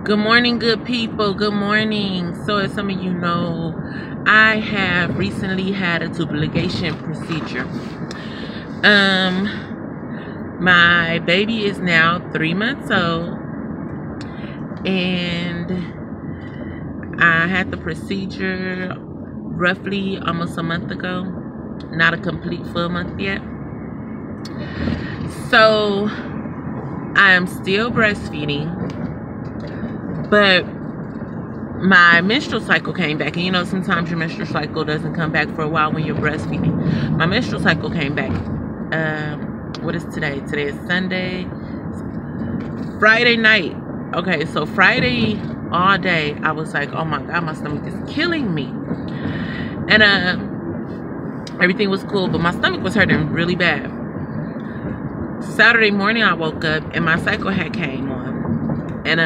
Good morning, good people. Good morning. So, as some of you know, I have recently had a tubulation procedure. My baby is now 3 months old, and I had the procedure roughly almost a month ago. Not a complete full month yet. So, I am still breastfeeding, but my menstrual cycle came back. And you know, sometimes your menstrual cycle doesn't come back for a while when you're breastfeeding. My menstrual cycle came back. What is today? Today is Sunday. Friday night. Okay, so Friday all day, I was like, oh my God, my stomach is killing me. And everything was cool, but my stomach was hurting really bad. Saturday morning, I woke up and my cycle had came on. And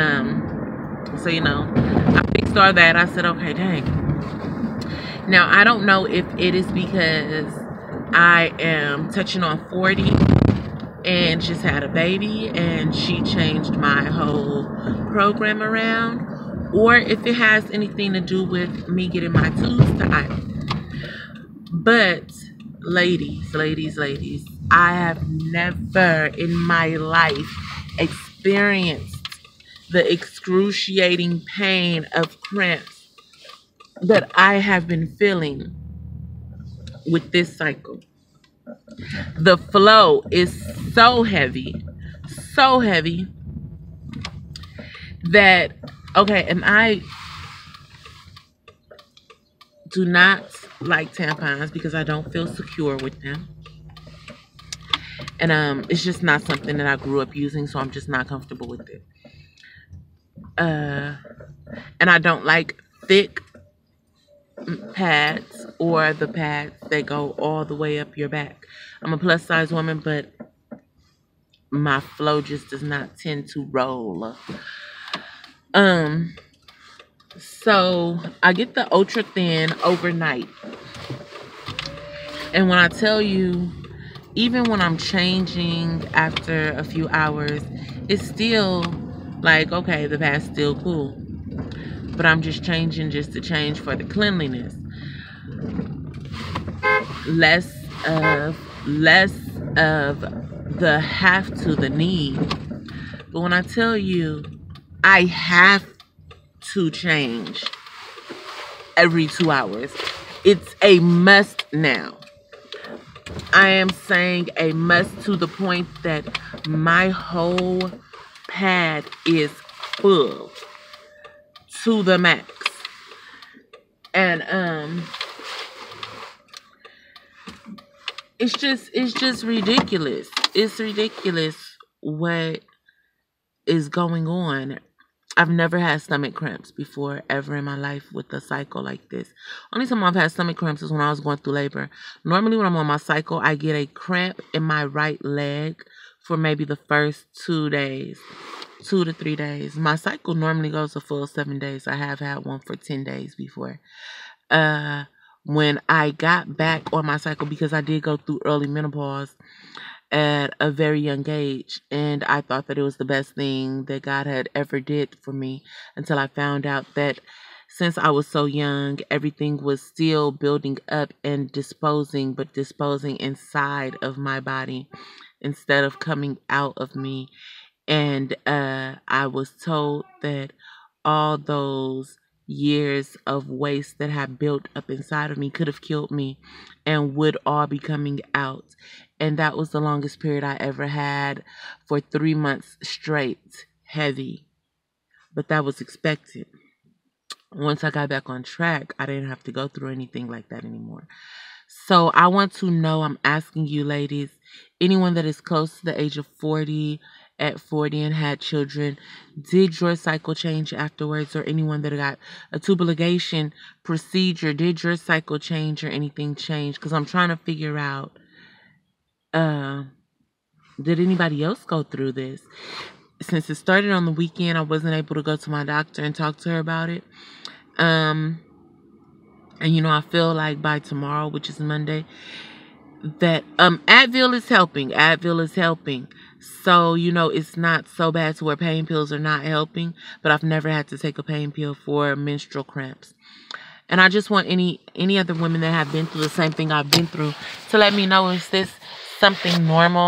so, you know, I saw that. I said, okay, dang. Now, I don't know if it is because I am touching on 40 and just had a baby and she changed my whole program around, or if it has anything to do with me getting my tubes tied. But ladies, I have never in my life experienced the excruciating pain of cramps that I have been feeling with this cycle. The flow is so heavy that, okay, and I do not like tampons because I don't feel secure with them. And it's just not something that I grew up using, so I'm just not comfortable with it. And I don't like thick pads or the pads that go all the way up your back. I'm a plus size woman, but my flow just does not tend to roll. So I get the ultra thin overnight. And when I tell you, even when I'm changing after a few hours, it's still like, okay, the pad's still cool. But I'm just changing just to change for the cleanliness. Less of the have to the need. But when I tell you I have to change every 2 hours, it's a must now. I am saying a must to the point that my whole pad is full to the max. And it's just ridiculous. It's ridiculous what is going on. I've never had stomach cramps before, ever in my life, with a cycle like this. Only time I've had stomach cramps is when I was going through labor. Normally when I'm on my cycle, I get a cramp in my right leg for maybe the first 2 days, 2 to 3 days. My cycle normally goes a full 7 days. I have had one for 10 days before. When I got back on my cycle, because I did go through early menopause at a very young age, and I thought that it was the best thing that God had ever did for me, until I found out that since I was so young, everything was still building up and disposing inside of my body instead of coming out of me. And I was told that all those years of waste that had built up inside of me could have killed me and would all be coming out. And that was the longest period I ever had, for 3 months straight, heavy. But that was expected. Once I got back on track, I didn't have to go through anything like that anymore. So I want to know, I'm asking you ladies, anyone that is close to the age of 40, at 40 and had children, did your cycle change afterwards? Or anyone that got a tubulation procedure, did your cycle change or anything change? Because I'm trying to figure out, did anybody else go through this? Since it started on the weekend, I wasn't able to go to my doctor and talk to her about it. And you know, I feel like by tomorrow, which is Monday, that Advil is helping. So, you know, it's not so bad to where pain pills are not helping, but I've never had to take a pain pill for menstrual cramps. And I just want any other women that have been through the same thing I've been through to let me know, is this something normal?